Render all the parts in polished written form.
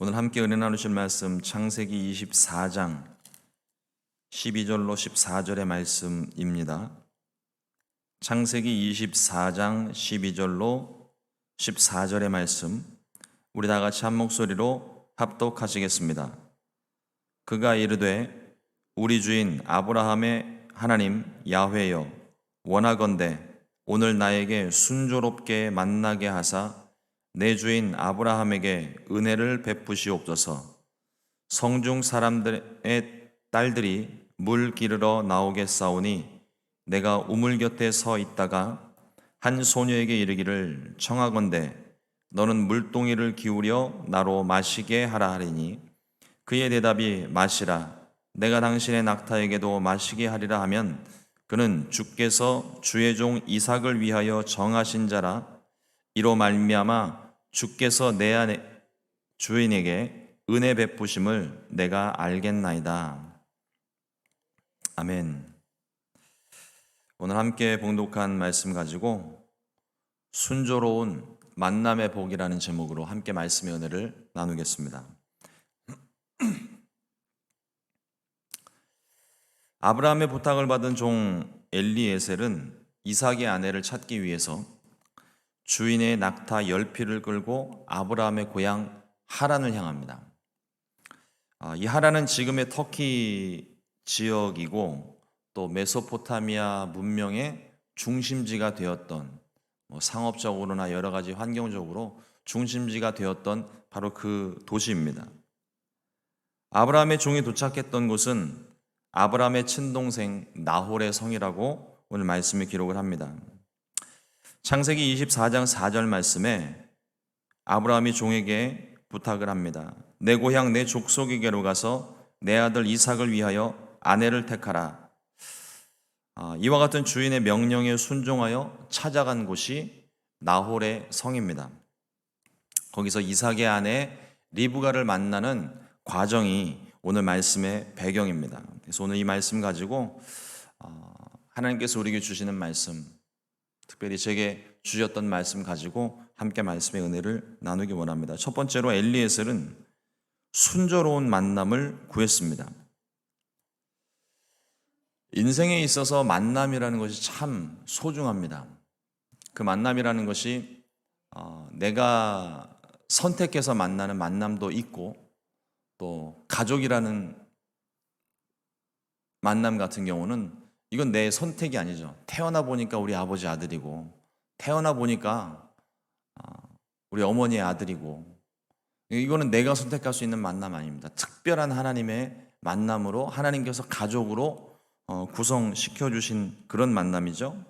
오늘 함께 은혜 나누실 말씀 창세기 24장 12절로 14절의 말씀입니다. 창세기 24장 12절로 14절의 말씀, 우리 다 같이 한 목소리로 합독하시겠습니다. 그가 이르되 우리 주인 아브라함의 하나님 야훼여 원하건대 오늘 나에게 순조롭게 만나게 하사 내 주인 아브라함에게 은혜를 베푸시옵소서. 성중 사람들의 딸들이 물 기르러 나오겠사오니 내가 우물 곁에 서 있다가 한 소녀에게 이르기를 청하건대 너는 물동이를 기울여 나로 마시게 하라 하리니 그의 대답이 마시라 내가 당신의 낙타에게도 마시게 하리라 하면 그는 주께서 주의 종 이삭을 위하여 정하신 자라. 이로 말미암아 주께서 내 안에 주인에게 은혜 베푸심을 내가 알겠나이다. 아멘. 오늘 함께 봉독한 말씀 가지고 순조로운 만남의 복이라는 제목으로 함께 말씀의 은혜를 나누겠습니다. 아브라함의 부탁을 받은 종 엘리에셀은 이삭의 아내를 찾기 위해서 주인의 낙타 10匹를 끌고 아브라함의 고향 하란을 향합니다. 이 하란은 지금의 터키 지역이고 또 메소포타미아 문명의 중심지가 되었던 상업적으로나 여러 가지 환경적으로 중심지가 되었던 바로 그 도시입니다. 아브라함의 종이 도착했던 곳은 아브라함의 친동생 나홀의 성이라고 오늘 말씀에 기록을 합니다. 창세기 24장 4절 말씀에 아브라함이 종에게 부탁을 합니다. 내 고향 내 족속에게로 가서 내 아들 이삭을 위하여 아내를 택하라. 이와 같은 주인의 명령에 순종하여 찾아간 곳이 나홀의 성입니다. 거기서 이삭의 아내 리브가를 만나는 과정이 오늘 말씀의 배경입니다. 그래서 오늘 이 말씀 가지고 하나님께서 우리에게 주시는 말씀, 특별히 제게 주셨던 말씀 가지고 함께 말씀의 은혜를 나누기 원합니다. 첫 번째로 엘리에셀은 순조로운 만남을 구했습니다. 인생에 있어서 만남이라는 것이 참 소중합니다. 그 만남이라는 것이 내가 선택해서 만나는 만남도 있고 또 가족이라는 만남 같은 경우는 이건 내 선택이 아니죠. 태어나 보니까 우리 아버지 아들이고 태어나 보니까 우리 어머니의 아들이고 이거는 내가 선택할 수 있는 만남 아닙니다. 특별한 하나님의 만남으로 하나님께서 가족으로 구성시켜 주신 그런 만남이죠.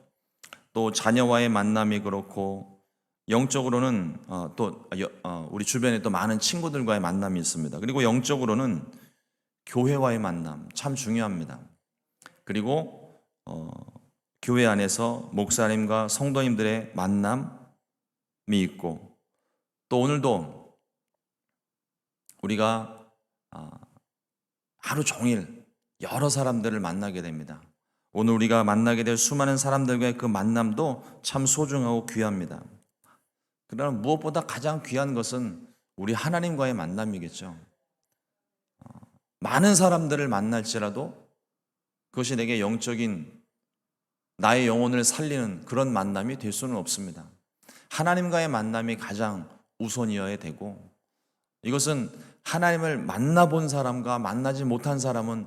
또 자녀와의 만남이 그렇고 영적으로는 또 우리 주변에 또 많은 친구들과의 만남이 있습니다. 그리고 영적으로는 교회와의 만남 참 중요합니다. 그리고 교회 안에서 목사님과 성도님들의 만남이 있고 또 오늘도 우리가 하루 종일 여러 사람들을 만나게 됩니다. 오늘 우리가 만나게 될 수많은 사람들과의 그 만남도 참 소중하고 귀합니다. 그러나 무엇보다 가장 귀한 것은 우리 하나님과의 만남이겠죠. 많은 사람들을 만날지라도 그것이 내게 영적인 나의 영혼을 살리는 그런 만남이 될 수는 없습니다. 하나님과의 만남이 가장 우선이어야 되고 이것은 하나님을 만나본 사람과 만나지 못한 사람은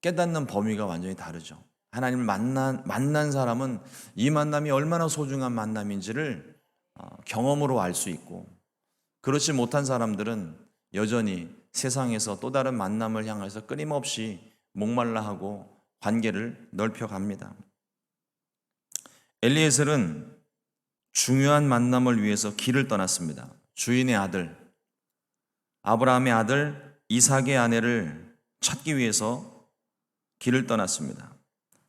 깨닫는 범위가 완전히 다르죠. 하나님을 만난 사람은 이 만남이 얼마나 소중한 만남인지를 경험으로 알 수 있고 그렇지 못한 사람들은 여전히 세상에서 또 다른 만남을 향해서 끊임없이 목말라하고 관계를 넓혀갑니다. 엘리에셀은 중요한 만남을 위해서 길을 떠났습니다. 주인의 아들, 아브라함의 아들 이삭의 아내를 찾기 위해서 길을 떠났습니다.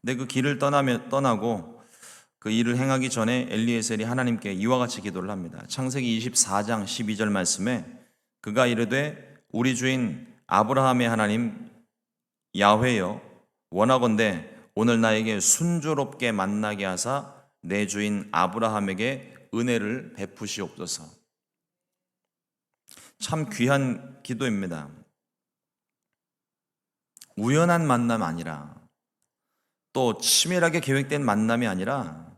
근데 그 길을 떠나고 그 일을 행하기 전에 엘리에셀이 하나님께 이와 같이 기도를 합니다. 창세기 24장 12절 말씀에 그가 이르되 우리 주인 아브라함의 하나님 야훼여 원하건대 오늘 나에게 순조롭게 만나게 하사 내 주인 아브라함에게 은혜를 베푸시옵소서. 참 귀한 기도입니다. 우연한 만남 아니라, 또 치밀하게 계획된 만남이 아니라,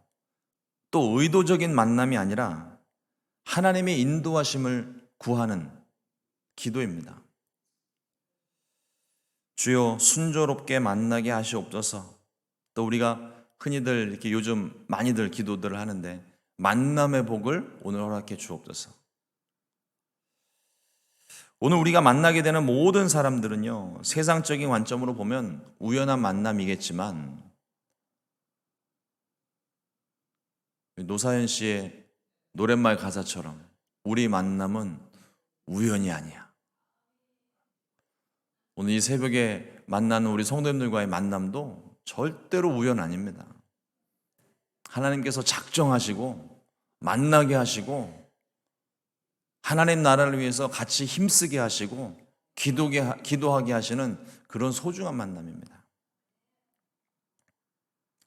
또 의도적인 만남이 아니라 하나님의 인도하심을 구하는 기도입니다. 주여 순조롭게 만나게 하시옵소서. 또 우리가 흔히들 이렇게 요즘 많이들 기도들을 하는데, 만남의 복을 오늘 허락해 주옵소서. 오늘 우리가 만나게 되는 모든 사람들은요, 세상적인 관점으로 보면 우연한 만남이겠지만, 노사연 씨의 노랫말 가사처럼 우리 만남은 우연이 아니야. 오늘 이 새벽에 만나는 우리 성도님들과의 만남도 절대로 우연 아닙니다. 하나님께서 작정하시고 만나게 하시고 하나님 나라를 위해서 같이 힘쓰게 하시고 기도하게 하시는 그런 소중한 만남입니다.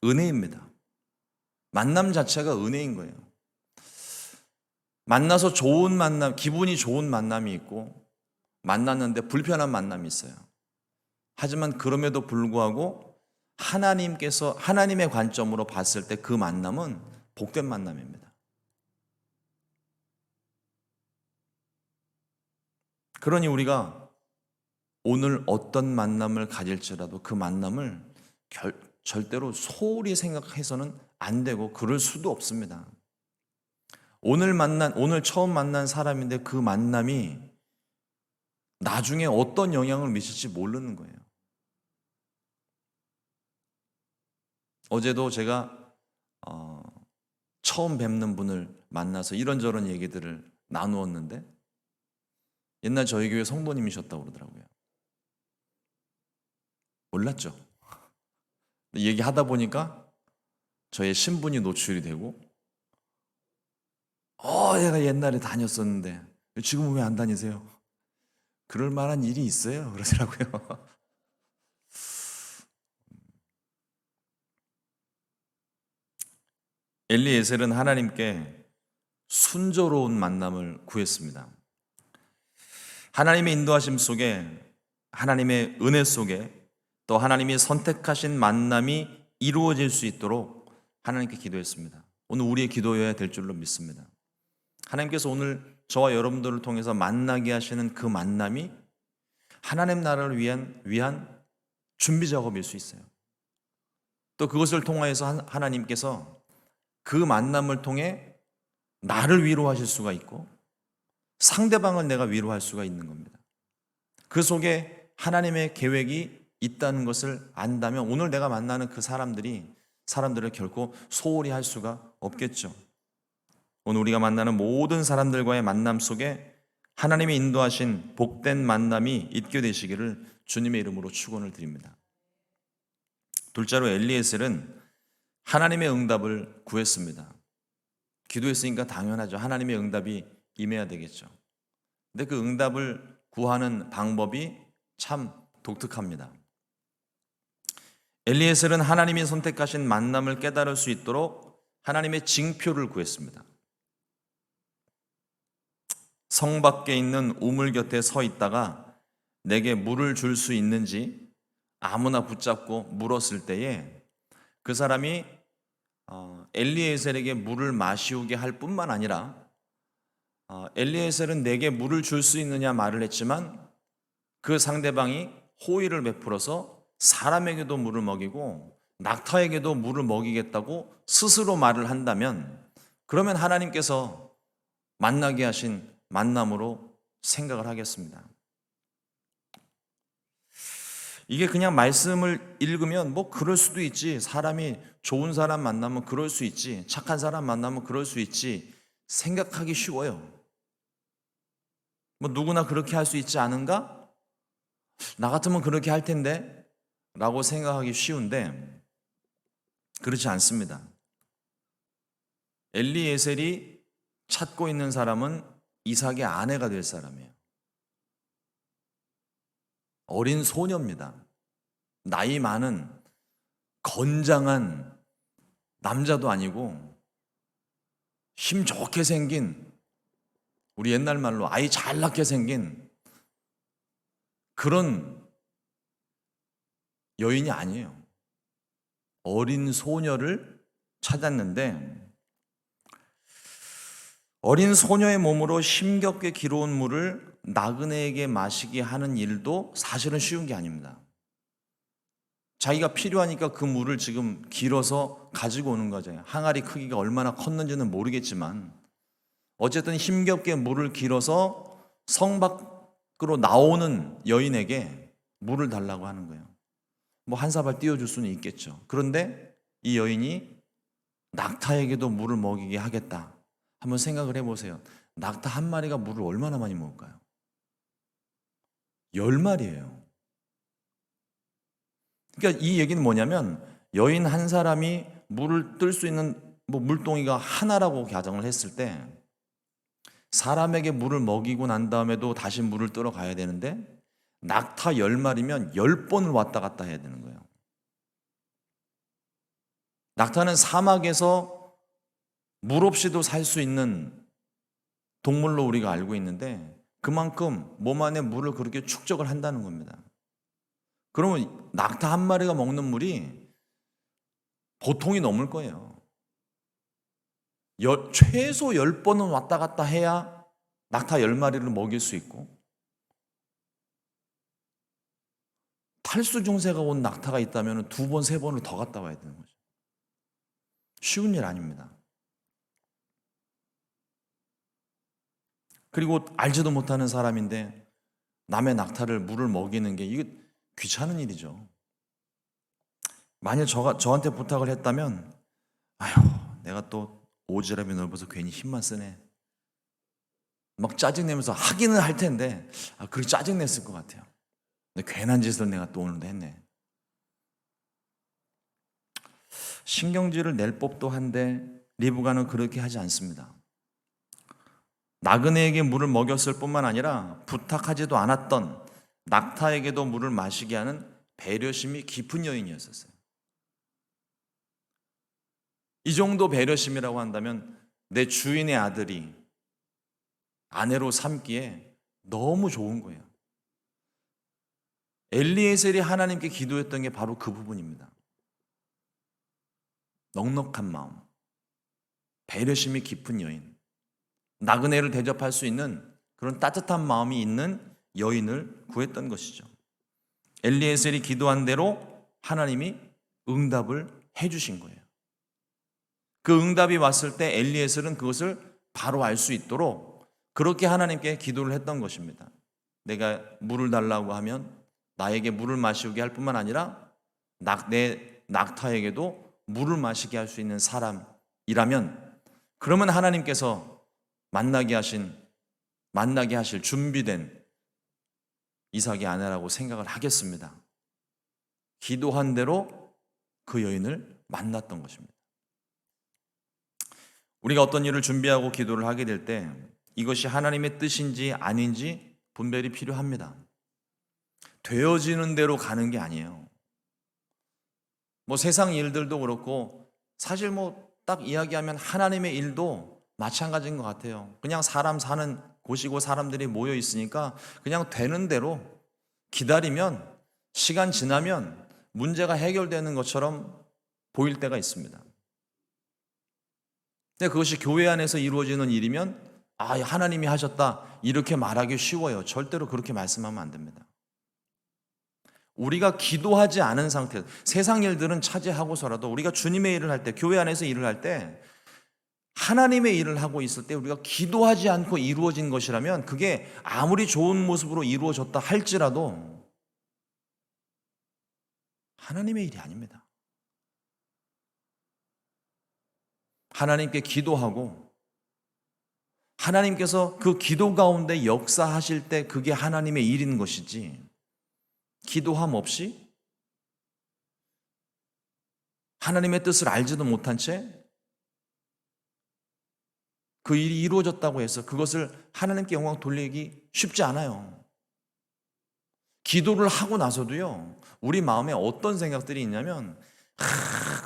은혜입니다. 만남 자체가 은혜인 거예요. 만나서 좋은 만남, 기분이 좋은 만남이 있고, 만났는데 불편한 만남이 있어요. 하지만 그럼에도 불구하고 하나님께서 하나님의 관점으로 봤을 때 그 만남은 복된 만남입니다. 그러니 우리가 오늘 어떤 만남을 가질지라도 그 만남을 절대로 소홀히 생각해서는 안 되고 그럴 수도 없습니다. 오늘 처음 만난 사람인데 그 만남이 나중에 어떤 영향을 미칠지 모르는 거예요. 어제도 제가 처음 뵙는 분을 만나서 이런저런 얘기들을 나누었는데, 옛날 저희 교회 성도님이셨다고 그러더라고요. 몰랐죠. 얘기하다 보니까 저의 신분이 노출이 되고, 얘가 옛날에 다녔었는데 지금은 왜 안 다니세요? 그럴 만한 일이 있어요, 그러더라고요. 엘리에셀은 하나님께 순조로운 만남을 구했습니다. 하나님의 인도하심 속에, 하나님의 은혜 속에, 또 하나님이 선택하신 만남이 이루어질 수 있도록 하나님께 기도했습니다. 오늘 우리의 기도여야 될 줄로 믿습니다. 하나님께서 오늘 저와 여러분들을 통해서 만나게 하시는 그 만남이 하나님 나라를 위한 준비 작업일 수 있어요. 또 그것을 통하여서 하나님께서 그 만남을 통해 나를 위로하실 수가 있고 상대방을 내가 위로할 수가 있는 겁니다. 그 속에 하나님의 계획이 있다는 것을 안다면 오늘 내가 만나는 그 사람들을 결코 소홀히 할 수가 없겠죠. 오늘 우리가 만나는 모든 사람들과의 만남 속에 하나님이 인도하신 복된 만남이 있게 되시기를 주님의 이름으로 축원을 드립니다. 둘째로 엘리에셀은 하나님의 응답을 구했습니다. 기도했으니까 당연하죠. 하나님의 응답이 임해야 되겠죠. 근데 그 응답을 구하는 방법이 참 독특합니다. 엘리에셀은 하나님이 선택하신 만남을 깨달을 수 있도록 하나님의 징표를 구했습니다. 성 밖에 있는 우물 곁에 서 있다가 내게 물을 줄 수 있는지 아무나 붙잡고 물었을 때에 그 사람이 엘리에셀에게 물을 마시우게 할 뿐만 아니라 엘리에셀은 내게 물을 줄 수 있느냐 말을 했지만 그 상대방이 호의를 베풀어서 사람에게도 물을 먹이고 낙타에게도 물을 먹이겠다고 스스로 말을 한다면, 그러면 하나님께서 만나게 하신 만남으로 생각을 하겠습니다. 이게 그냥 말씀을 읽으면 뭐 그럴 수도 있지, 사람이 좋은 사람 만나면 그럴 수 있지, 착한 사람 만나면 그럴 수 있지 생각하기 쉬워요. 뭐 누구나 그렇게 할 수 있지 않은가? 나 같으면 그렇게 할 텐데 라고 생각하기 쉬운데 그렇지 않습니다. 엘리에셀이 찾고 있는 사람은 이삭의 아내가 될 사람이에요. 어린 소녀입니다. 나이 많은 건장한 남자도 아니고 힘 좋게 생긴 우리 옛날 말로 아이 잘 낳게 생긴 그런 여인이 아니에요. 어린 소녀를 찾았는데 어린 소녀의 몸으로 힘겹게 길어온 물을 나그네에게 마시게 하는 일도 사실은 쉬운 게 아닙니다. 자기가 필요하니까 그 물을 지금 길어서 가지고 오는 거죠. 항아리 크기가 얼마나 컸는지는 모르겠지만 어쨌든 힘겹게 물을 길어서 성 밖으로 나오는 여인에게 물을 달라고 하는 거예요. 뭐 한 사발 띄워줄 수는 있겠죠. 그런데 이 여인이 낙타에게도 물을 먹이게 하겠다. 한번 생각을 해보세요. 낙타 한 마리가 물을 얼마나 많이 먹을까요? 10마리예요. 그러니까 이 얘기는 뭐냐면 여인 한 사람이 물을 뜰 수 있는 물동이가 하나라고 가정을 했을 때 사람에게 물을 먹이고 난 다음에도 다시 물을 뜨러 가야 되는데 낙타 10마리면 10번을 왔다 갔다 해야 되는 거예요. 낙타는 사막에서 물 없이도 살 수 있는 동물로 우리가 알고 있는데 그만큼 몸 안에 물을 그렇게 축적을 한다는 겁니다. 그러면 낙타 한 마리가 먹는 물이 보통이 넘을 거예요. 최소 10번은 왔다 갔다 해야 낙타 10마리를 먹일 수 있고 탈수 증세가 온 낙타가 있다면 2번, 3번을 더 갔다 와야 되는 거죠. 쉬운 일 아닙니다. 그리고 알지도 못하는 사람인데 남의 낙타를 물을 먹이는 게 이게 귀찮은 일이죠. 만일 저한테 부탁을 했다면 아휴 내가 또 오지랖이 넓어서 괜히 힘만 쓰네 막 짜증내면서 하기는 할 텐데 그렇게 짜증냈을 것 같아요. 근데 괜한 짓을 내가 또 오늘도 했네. 신경질을 낼 법도 한데 리브가는 그렇게 하지 않습니다. 나그네에게 물을 먹였을 뿐만 아니라 부탁하지도 않았던 낙타에게도 물을 마시게 하는 배려심이 깊은 여인이었었어요. 이 정도 배려심이라고 한다면 내 주인의 아들이 아내로 삼기에 너무 좋은 거예요. 엘리에셀이 하나님께 기도했던 게 바로 그 부분입니다. 넉넉한 마음, 배려심이 깊은 여인, 나그네를 대접할 수 있는 그런 따뜻한 마음이 있는 여인을 구했던 것이죠. 엘리에셀이 기도한 대로 하나님이 응답을 해주신 거예요. 그 응답이 왔을 때 엘리에셀은 그것을 바로 알 수 있도록 그렇게 하나님께 기도를 했던 것입니다. 내가 물을 달라고 하면 나에게 물을 마시게 할 뿐만 아니라 내 낙타에게도 물을 마시게 할 수 있는 사람이라면 그러면 하나님께서 만나게 하실 준비된 이삭의 아내라고 생각을 하겠습니다. 기도한 대로 그 여인을 만났던 것입니다. 우리가 어떤 일을 준비하고 기도를 하게 될 때 이것이 하나님의 뜻인지 아닌지 분별이 필요합니다. 되어지는 대로 가는 게 아니에요. 세상 일들도 그렇고 사실 딱 이야기하면 하나님의 일도 마찬가지인 것 같아요. 그냥 사람 사는 곳이고 사람들이 모여 있으니까 그냥 되는 대로 기다리면 시간 지나면 문제가 해결되는 것처럼 보일 때가 있습니다. 근데 그것이 교회 안에서 이루어지는 일이면 하나님이 하셨다 이렇게 말하기 쉬워요. 절대로 그렇게 말씀하면 안 됩니다. 우리가 기도하지 않은 상태, 세상 일들은 차지하고서라도 우리가 주님의 일을 할 때, 교회 안에서 일을 할 때 하나님의 일을 하고 있을 때 우리가 기도하지 않고 이루어진 것이라면 그게 아무리 좋은 모습으로 이루어졌다 할지라도 하나님의 일이 아닙니다. 하나님께 기도하고 하나님께서 그 기도 가운데 역사하실 때 그게 하나님의 일인 것이지 기도함 없이 하나님의 뜻을 알지도 못한 채 그 일이 이루어졌다고 해서 그것을 하나님께 영광 돌리기 쉽지 않아요. 기도를 하고 나서도요, 우리 마음에 어떤 생각들이 있냐면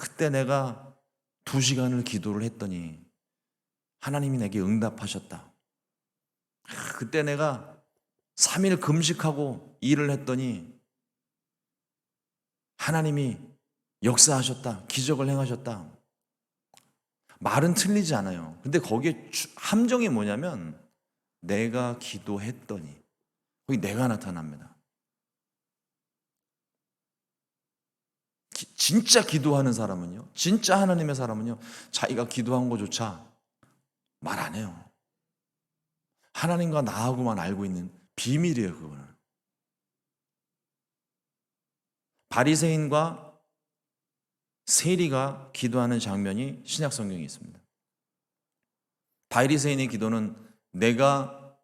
그때 내가 2시간을 기도를 했더니 하나님이 내게 응답하셨다. 그때 내가 3일 금식하고 일을 했더니 하나님이 역사하셨다. 기적을 행하셨다. 말은 틀리지 않아요. 근데 거기에 함정이 뭐냐면 내가 기도했더니 거기 내가 나타납니다. 진짜 기도하는 사람은요, 진짜 하나님의 사람은요, 자기가 기도한 것조차 말 안 해요. 하나님과 나하고만 알고 있는 비밀이에요, 그거는. 바리새인과 세리가 기도하는 장면이 신약 성경에 있습니다. 바리새인의 기도는 내가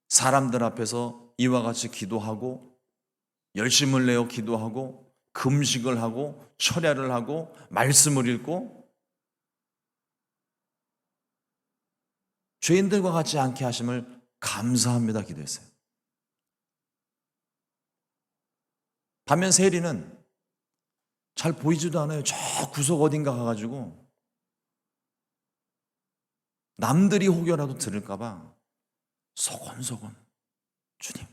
사람들 앞에서 이와 같이 기도하고 열심을 내어 기도하고 금식을 하고 철야를 하고 말씀을 읽고 죄인들과 같지 않게 하심을 감사합니다 기도했어요. 반면 세리는 잘 보이지도 않아요. 저 구석 어딘가 가가지고 남들이 혹여라도 들을까 봐 소곤소곤 주님,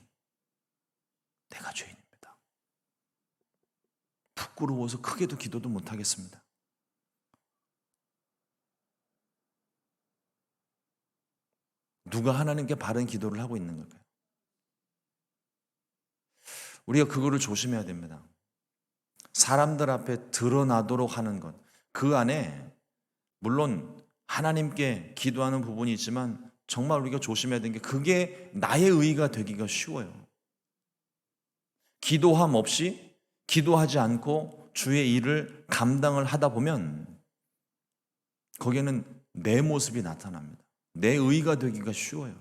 내가 죄인입니다. 부끄러워서 크게도 기도도 못하겠습니다. 누가 하나님께 바른 기도를 하고 있는 걸까요? 우리가 그거를 조심해야 됩니다. 사람들 앞에 드러나도록 하는 것, 그 안에 물론 하나님께 기도하는 부분이 있지만 정말 우리가 조심해야 되는 게 그게 나의 의가 되기가 쉬워요. 기도함 없이 기도하지 않고 주의 일을 감당을 하다 보면 거기에는 내 모습이 나타납니다. 내 의가 되기가 쉬워요.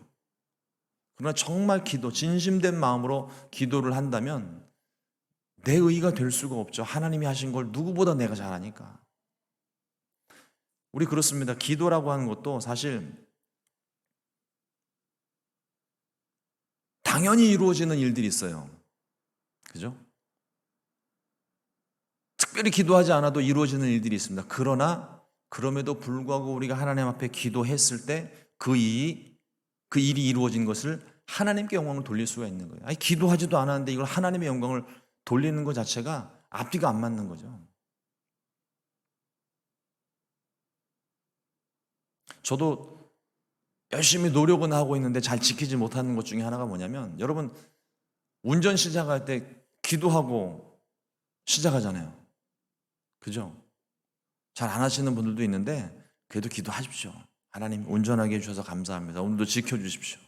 그러나 정말 진심된 마음으로 기도를 한다면 내 의가 될 수가 없죠. 하나님이 하신 걸 누구보다 내가 잘하니까. 우리 그렇습니다. 기도라고 하는 것도 사실 당연히 이루어지는 일들이 있어요. 그죠? 특별히 기도하지 않아도 이루어지는 일들이 있습니다. 그러나 그럼에도 불구하고 우리가 하나님 앞에 기도했을 때 그 일이 이루어진 것을 하나님께 영광을 돌릴 수가 있는 거예요. 아니, 기도하지도 않았는데 이걸 하나님의 영광을 돌리는 것 자체가 앞뒤가 안 맞는 거죠. 저도 열심히 노력은 하고 있는데 잘 지키지 못하는 것 중에 하나가 뭐냐면, 여러분 운전 시작할 때 기도하고 시작하잖아요. 그죠? 잘 안 하시는 분들도 있는데 그래도 기도하십시오. 하나님 운전하게 해주셔서 감사합니다. 오늘도 지켜주십시오.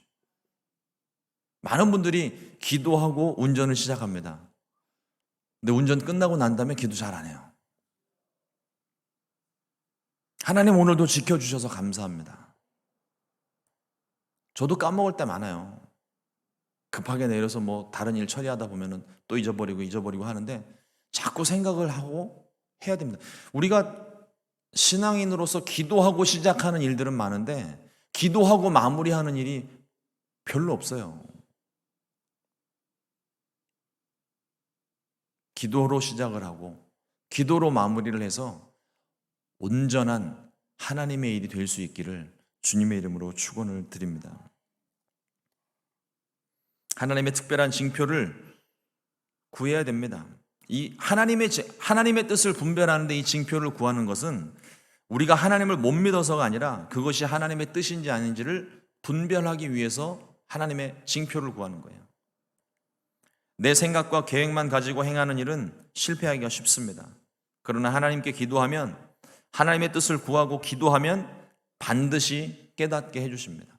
많은 분들이 기도하고 운전을 시작합니다. 근데 운전 끝나고 난 다음에 기도 잘 안 해요. 하나님 오늘도 지켜주셔서 감사합니다. 저도 까먹을 때 많아요. 급하게 내려서 뭐 다른 일 처리하다 보면은 또 잊어버리고 하는데 자꾸 생각을 하고 해야 됩니다. 우리가 신앙인으로서 기도하고 시작하는 일들은 많은데 기도하고 마무리하는 일이 별로 없어요. 기도로 시작을 하고 기도로 마무리를 해서 온전한 하나님의 일이 될 수 있기를 주님의 이름으로 축원을 드립니다. 하나님의 특별한 징표를 구해야 됩니다. 이 하나님의 뜻을 분별하는데 이 징표를 구하는 것은 우리가 하나님을 못 믿어서가 아니라 그것이 하나님의 뜻인지 아닌지를 분별하기 위해서 하나님의 징표를 구하는 거예요. 내 생각과 계획만 가지고 행하는 일은 실패하기가 쉽습니다. 그러나 하나님께 기도하면, 하나님의 뜻을 구하고 기도하면 반드시 깨닫게 해주십니다.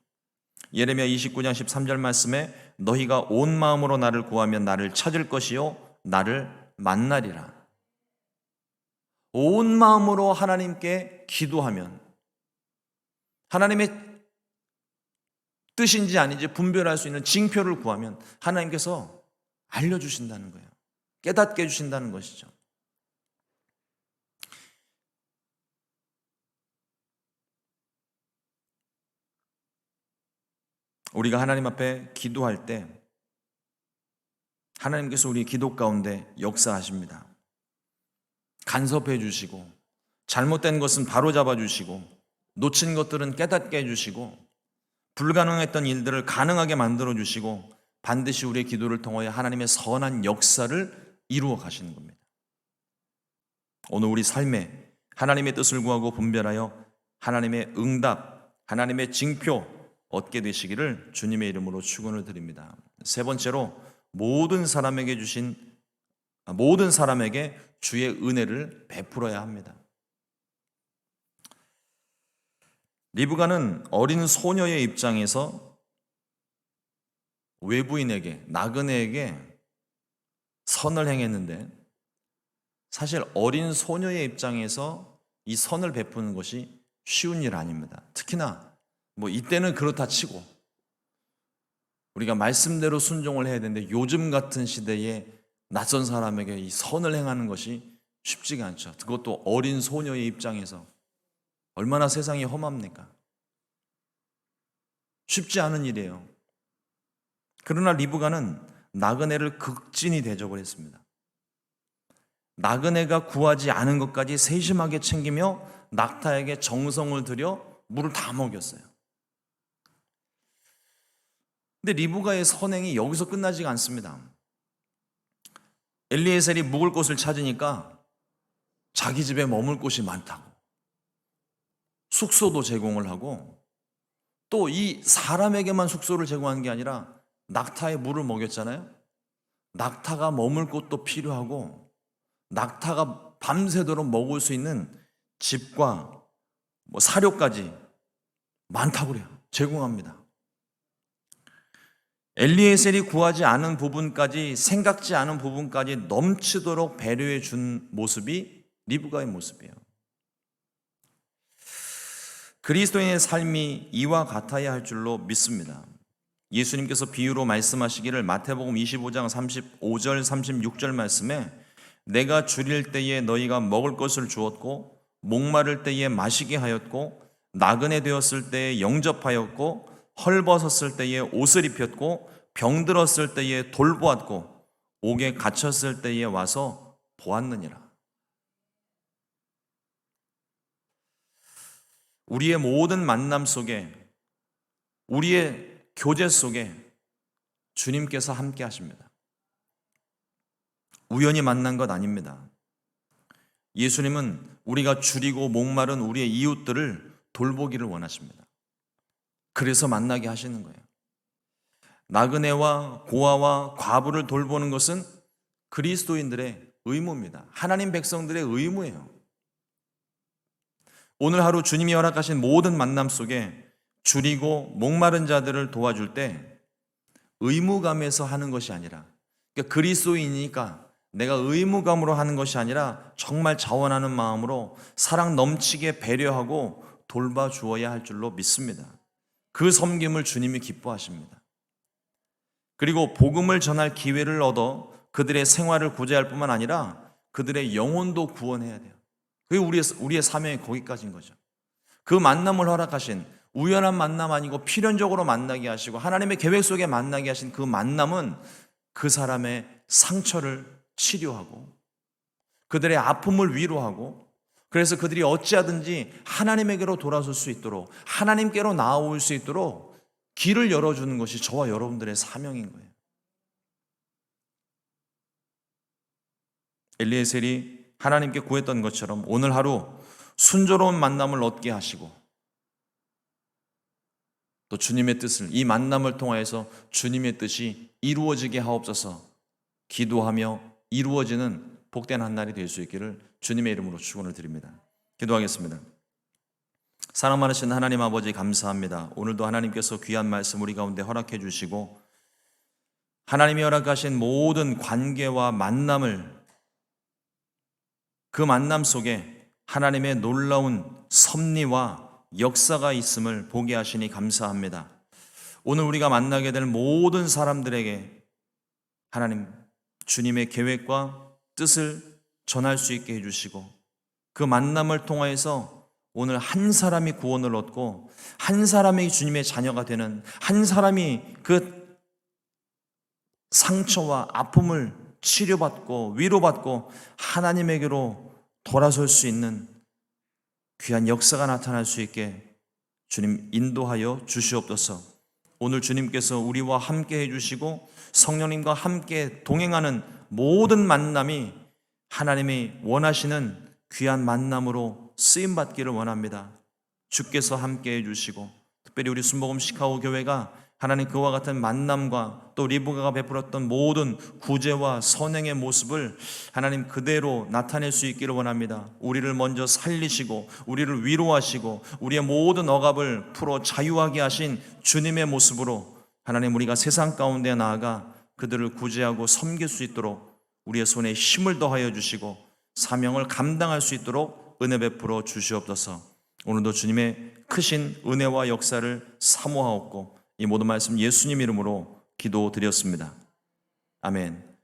예레미야 29장 13절 말씀에 너희가 온 마음으로 나를 구하면 나를 찾을 것이요 나를 만나리라. 온 마음으로 하나님께 기도하면, 하나님의 뜻인지 아닌지 분별할 수 있는 징표를 구하면 하나님께서 알려주신다는 거예요. 깨닫게 해주신다는 것이죠. 우리가 하나님 앞에 기도할 때 하나님께서 우리 기도 가운데 역사하십니다. 간섭해 주시고 잘못된 것은 바로잡아 주시고 놓친 것들은 깨닫게 해 주시고 불가능했던 일들을 가능하게 만들어 주시고 반드시 우리의 기도를 통하여 하나님의 선한 역사를 이루어 가시는 겁니다. 오늘 우리 삶에 하나님의 뜻을 구하고 분별하여 하나님의 응답, 하나님의 징표 얻게 되시기를 주님의 이름으로 축원을 드립니다. 세 번째로 모든 사람에게 주의 은혜를 베풀어야 합니다. 리브가는 어린 소녀의 입장에서 외부인에게, 나그네에게 선을 행했는데, 사실 어린 소녀의 입장에서 이 선을 베푸는 것이 쉬운 일 아닙니다. 특히나 이때는 그렇다 치고 우리가 말씀대로 순종을 해야 되는데, 요즘 같은 시대에 낯선 사람에게 이 선을 행하는 것이 쉽지가 않죠. 그것도 어린 소녀의 입장에서 얼마나 세상이 험합니까? 쉽지 않은 일이에요. 그러나 리브가는 나그네를 극진히 대접을 했습니다. 나그네가 구하지 않은 것까지 세심하게 챙기며 낙타에게 정성을 들여 물을 다 먹였어요. 근데 리브가의 선행이 여기서 끝나지가 않습니다. 엘리에셀이 묵을 곳을 찾으니까 자기 집에 머물 곳이 많다고 숙소도 제공을 하고, 또 이 사람에게만 숙소를 제공한 게 아니라 낙타에 물을 먹였잖아요. 낙타가 머물 곳도 필요하고 낙타가 밤새도록 먹을 수 있는 집과 사료까지 많다고 그래요. 제공합니다. 엘리에셀이 구하지 않은 부분까지, 생각지 않은 부분까지 넘치도록 배려해 준 모습이 리브가의 모습이에요. 그리스도인의 삶이 이와 같아야 할 줄로 믿습니다. 예수님께서 비유로 말씀하시기를 마태복음 25장 35절 36절 말씀에 내가 줄일 때에 너희가 먹을 것을 주었고 목마를 때에 마시게 하였고 나그네 되었을 때에 영접하였고 헐벗었을 때에 옷을 입혔고 병들었을 때에 돌보았고 옥에 갇혔을 때에 와서 보았느니라. 우리의 모든 만남 속에, 우리의 교제 속에 주님께서 함께 하십니다. 우연히 만난 것 아닙니다. 예수님은 우리가 줄이고 목마른 우리의 이웃들을 돌보기를 원하십니다. 그래서 만나게 하시는 거예요. 나그네와 고아와 과부를 돌보는 것은 그리스도인들의 의무입니다. 하나님 백성들의 의무예요. 오늘 하루 주님이 허락하신 모든 만남 속에 줄이고 목마른 자들을 도와줄 때 의무감에서 하는 것이 아니라, 그러니까 그리스도인이니까 내가 의무감으로 하는 것이 아니라 정말 자원하는 마음으로 사랑 넘치게 배려하고 돌봐주어야 할 줄로 믿습니다. 그 섬김을 주님이 기뻐하십니다. 그리고 복음을 전할 기회를 얻어 그들의 생활을 구제할 뿐만 아니라 그들의 영혼도 구원해야 돼요. 그게 우리의 사명이 거기까지인 거죠. 그 만남을 허락하신, 우연한 만남 아니고 필연적으로 만나게 하시고 하나님의 계획 속에 만나게 하신 그 만남은 그 사람의 상처를 치료하고 그들의 아픔을 위로하고, 그래서 그들이 어찌하든지 하나님에게로 돌아설 수 있도록, 하나님께로 나아올 수 있도록 길을 열어주는 것이 저와 여러분들의 사명인 거예요. 엘리에셀이 하나님께 구했던 것처럼 오늘 하루 순조로운 만남을 얻게 하시고 또 주님의 뜻을, 이 만남을 통하여서 주님의 뜻이 이루어지게 하옵소서 기도하며 이루어지는 복된 한 날이 될 수 있기를 주님의 이름으로 축원을 드립니다. 기도하겠습니다. 사랑 많으신 하나님 아버지 감사합니다. 오늘도 하나님께서 귀한 말씀 우리 가운데 허락해 주시고 하나님이 허락하신 모든 관계와 만남을, 그 만남 속에 하나님의 놀라운 섭리와 역사가 있음을 보게 하시니 감사합니다. 오늘 우리가 만나게 될 모든 사람들에게 하나님 주님의 계획과 뜻을 전할 수 있게 해주시고 그 만남을 통하여서 오늘 한 사람이 구원을 얻고 한 사람이 주님의 자녀가 되는, 한 사람이 그 상처와 아픔을 치료받고 위로받고 하나님에게로 돌아설 수 있는 귀한 역사가 나타날 수 있게 주님 인도하여 주시옵소서. 오늘 주님께서 우리와 함께 해주시고 성령님과 함께 동행하는 모든 만남이 하나님이 원하시는 귀한 만남으로 쓰임받기를 원합니다. 주께서 함께 해주시고 특별히 우리 순복음 시카고 교회가 하나님 그와 같은 만남과 또 리브가가 베풀었던 모든 구제와 선행의 모습을 하나님 그대로 나타낼 수 있기를 원합니다. 우리를 먼저 살리시고 우리를 위로하시고 우리의 모든 억압을 풀어 자유하게 하신 주님의 모습으로 하나님 우리가 세상 가운데 나아가 그들을 구제하고 섬길 수 있도록 우리의 손에 힘을 더하여 주시고 사명을 감당할 수 있도록 은혜 베풀어 주시옵소서. 오늘도 주님의 크신 은혜와 역사를 사모하옵고 이 모든 말씀 예수님 이름으로 기도드렸습니다. 아멘.